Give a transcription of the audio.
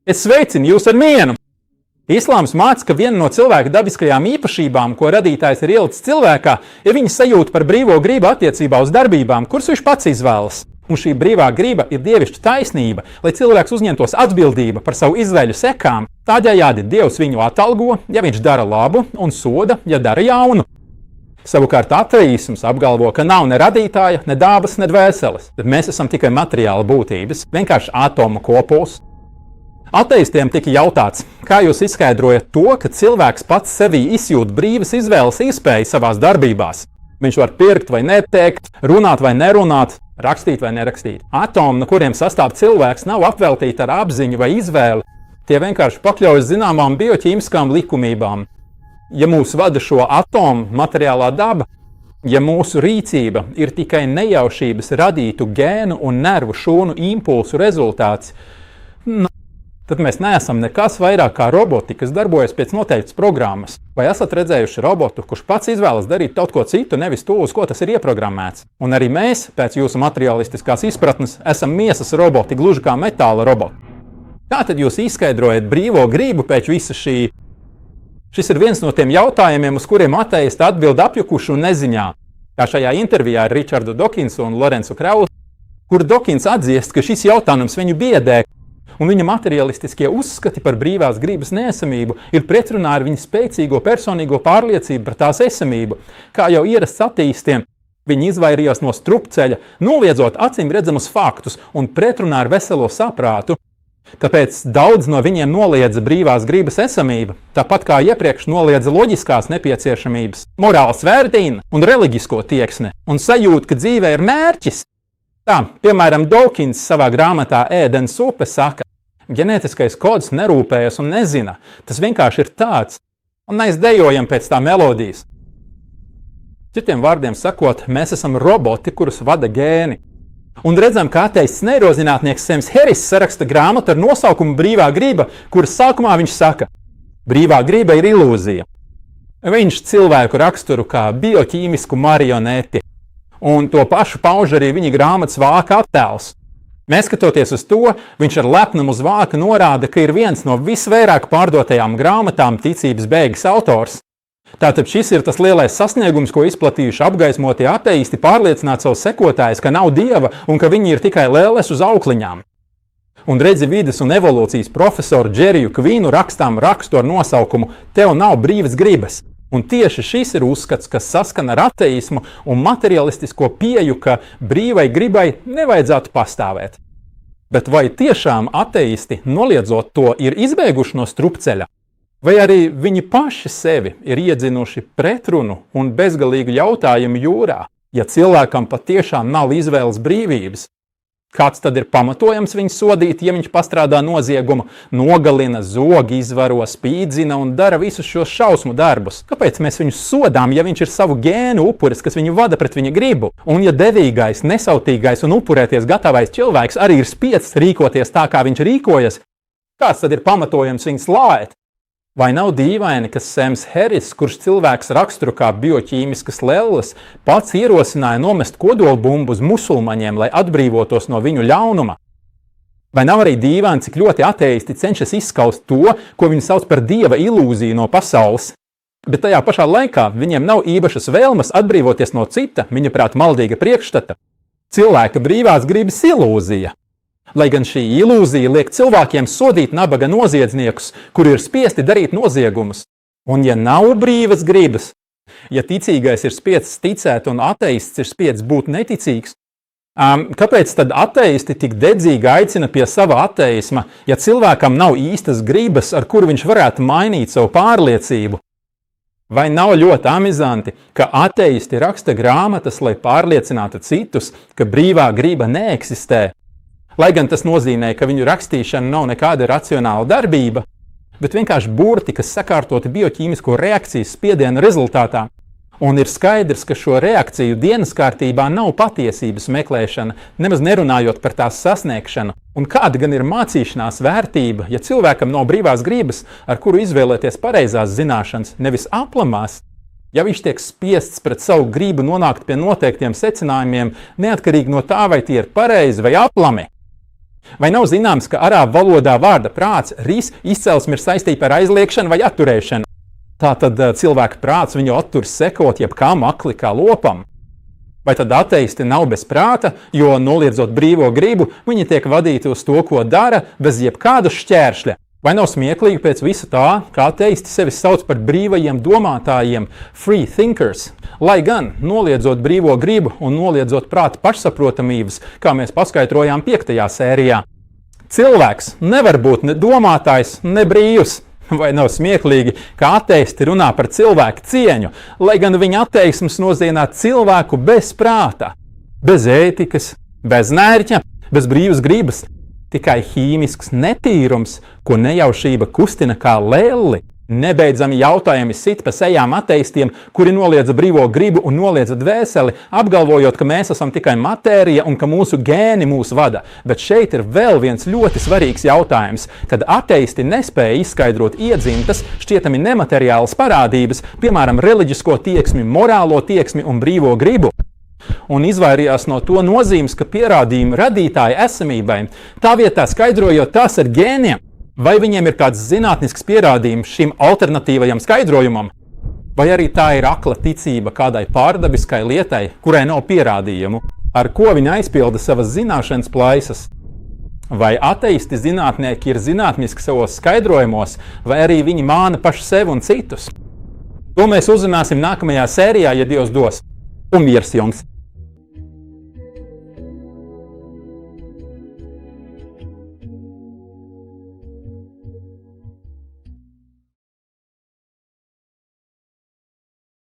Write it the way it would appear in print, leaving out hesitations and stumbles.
Es sveicinu jūs ar mienu! Islāms māca, ka viena no cilvēka dabiskajām īpašībām, ko radītājs ir ielicis cilvēkā, ir viņa sajūta par brīvo gribu attiecībā uz darbībām, kuras viņš pats izvēlas. Un šī brīvā griba ir dievišķa taisnība, lai cilvēks uzņemtos atbildību par savu izvēļu sekām. Tādējādi Dievs viņu atalgo, ja viņš dara labu, un soda, ja dara jaunu. Savukārt ateisms apgalvo, ka nav ne radītāja, ne dabas, ne dvēseles. Tad mēs esam tikai materiāla būtības, vienkārši atomu kopuls. Ateistiem tika jautāts, kā jūs izskaidrojat to, ka cilvēks pats sevī izjūt brīvas izvēles iespēju savās darbībās. Viņš var pirkt vai neteikt, runāt vai nerunāt, rakstīt vai nerakstīt. Atomi, no kuriem sastāv cilvēks, nav apveltīti ar apziņu vai izvēli. Tie vienkārši pakļaujas zināmām bioķīmiskām likumībām. Ja mūs vada šo atomu materiālā daba, ja mūsu rīcība ir tikai nejaušības radītu gēnu un nervu šūnu impulsu rezultāts, tad mēs neesam nekas vairāk kā roboti, kas darbojas pēc noteiktas programmas. Vai esat redzējuši robotu, kurš pats izvēlas darīt kaut ko citu, nevis to, uz ko tas ir ieprogrammēts? Un arī mēs, pēc jūsu materialistiskās izpratnes, esam miesas roboti, gluži kā metāla roboti. Kā tad jūs izskaidrojat brīvo gribu pēc visa šī? Šis ir viens no tiem jautājumiem, uz kuriem ateisti atbild apjukuši un neziņā. Kā šajā intervijā ar Richardu Dokinsu un Lorenzu Krausu, kur Dokins atzīst, ka šis jautājums viņu biedē, un viņa materialistiskie uzskati par brīvās gribas neesamību ir pretrunā ar viņa spēcīgo personīgo pārliecību par tās esamību. Kā jau ierasts ateistiem, viņi izvairījās no strupceļa, noliedzot acīm redzamus faktus un pretrunā ar veselo saprātu. Tāpēc daudz no viņiem noliedza brīvās gribas esamību, tāpat kā iepriekš noliedza loģiskās nepieciešamības, morāls vērtību un reliģisko tieksmi, un sajūta, ka dzīvē ir mērķis. Tā, piemēram, Dawkins savā grāmatā Ēdens upe saka, ģenētiskais kods nerūpējas un nezina, tas vienkārši ir tāds, un mēs dejojam pēc tā melodijas. Citiem vārdiem sakot, mēs esam roboti, kurus vada gēni. Un redzam, ka ateists neirozinātnieks Sams Harris saraksta grāmatu ar nosaukumu Brīvā griba, kuras sākumā viņš saka, brīvā griba ir ilūzija. Viņš cilvēku raksturu kā bioķīmisku marioneti. Un to pašu pauž arī viņa grāmatas vāka attēls. Neskatoties uz to, viņš ar lepnumu uz vāka norāda, ka ir viens no visvairāk pārdotajām grāmatām ticības beigas autors. Tātad šis ir tas lielais sasniegums, ko izplatījuši apgaismotie ateisti, pārliecināt savus sekotājus, ka nav dieva un ka viņi ir tikai lēles uz aukliņām. Un redzi vides un evolūcijas profesoru Džeriju Kvīnu rakstām rakstu ar nosaukumu Tev nav brīvas gribas. Un tieši šis ir uzskats, kas saskana ar ateismu un materialistisko pieju, ka brīvai gribai nevajadzētu pastāvēt. Bet vai tiešām ateisti, noliedzot to, ir izbēguši no strupceļa? Vai arī viņi paši sevi ir iedzinuši pretrunu un bezgalīgu jautājumu jūrā, ja cilvēkam patiešām nav izvēles brīvības? Kāds tad ir pamatojams viņu sodīt, ja viņš pastrādā noziegumu, nogalina, zog, izvaro, spīdzina un dara visus šos šausmu darbus? Kāpēc mēs viņu sodām, ja viņš ir savu gēnu upuris, kas viņu vada pret viņa gribu? Un ja devīgais, nesautīgais un upurēties gatavais cilvēks arī ir spiests rīkoties tā, kā viņš rīkojas, kāds tad ir pamatojams viņu slāvēt? Vai nav dīvaini, ka Sams Harris, kurš cilvēks raksturu kā bioķīmiskas lelles, pats ierosināja nomest kodolbumbu uz musulmaņiem, lai atbrīvotos no viņu ļaunuma? Vai nav arī dīvaini, cik ļoti ateisti cenšas izskaust to, ko viņi sauc par dieva ilūziju no pasaules? Bet tajā pašā laikā viņiem nav īpašas vēlmes atbrīvoties no cita, viņaprāt, maldīga priekšstata. Cilvēka brīvās gribas ilūzija. Lai gan šī ilūzija liek cilvēkiem sodīt nabaga noziedzniekus, kuri ir spiesti darīt noziegumus. Un ja nav brīvas gribas, ja ticīgais ir spiests ticēt un ateists ir spiests būt neticīgs, kāpēc tad ateisti tik dedzīgi aicina pie sava ateisma, ja cilvēkam nav īstas gribas, ar kuru viņš varētu mainīt savu pārliecību? Vai nav ļoti amizanti, ka ateisti raksta grāmatas, lai pārliecinātu citus, ka brīvā griba neeksistē? Lai gan tas nozīmē, ka viņu rakstīšana nav nekāda racionāla darbība, bet vienkārši burti, kas sakārtoti bioķīmisko reakcijas spiediena rezultātā. Un ir skaidrs, ka šo reakciju dienas kārtībā nav patiesības meklēšana, nemaz nerunājot par tās sasniegšanu. Un kāda gan ir mācīšanās vērtība, ja cilvēkam nav brīvās gribas, ar kuru izvēlēties pareizās zināšanas, nevis aplamās? Ja viņš tiek spiests pret savu gribu nonākt pie noteiktiem secinājumiem, neatkarīgi no tā, vai tie ir pareizi vai aplami. Vai nav zināms, ka arābu valodā vārda prāts, ris, izcelsme ir saistīta ar aizliekšanu vai atturēšanu? Tātad cilvēka prāts viņu attur sekot jebkām akli kā lopam. Vai tad ateisti nav bez prāta, jo noliedzot brīvo gribu, viņi tiek vadīti uz to, ko dara, bez jebkāda šķēršļa? Vai nav smieklīgi pēc visa tā, kā ateisti sevi sauc par brīvajiem domātājiem, free thinkers, lai gan noliedzot brīvo gribu un noliedzot prāta pašsaprotamības, kā mēs paskaidrojām 5. sērijā? Cilvēks nevar būt ne domātājs, ne brīvs. Vai nav smieklīgi, ka ateisti runā par cilvēku cieņu, lai gan viņa atteiksmes nozīmē cilvēku bez prāta, bez ētikas, bez nērķa, bez brīvas gribas, tikai ķīmisks netīrums, ko nejaušība kustina kā lelli. Nebeidzami jautājumi sit pa sejām ateistiem, kuri noliedza brīvo gribu un noliedza dvēseli, apgalvojot, ka mēs esam tikai matērija un ka mūsu gēni mūs vada. Bet šeit ir vēl viens ļoti svarīgs jautājums. Kad ateisti nespēja izskaidrot iedzimtas, šķietami nemateriālas parādības, piemēram, reliģisko tieksmi, morālo tieksmi un brīvo gribu, un izvairījās no to nozīmes, ka pierādījumi radītāja esamībai, tā vietā skaidrojot tās ar gēniem, vai viņiem ir kāds zinātnisks pierādījums šim alternatīvajam skaidrojumam, vai arī tā ir akla ticība kādai pārdabiskai lietai, kurai nav pierādījumu, ar ko viņi aizpilda savas zināšanas plaisas. Vai ateisti zinātnieki ir zinātniski savos skaidrojumos, vai arī viņi māna paši sevi un citus? To mēs uzzināsim nākamajā sērijā, ja Dievs dos. Un miers jums!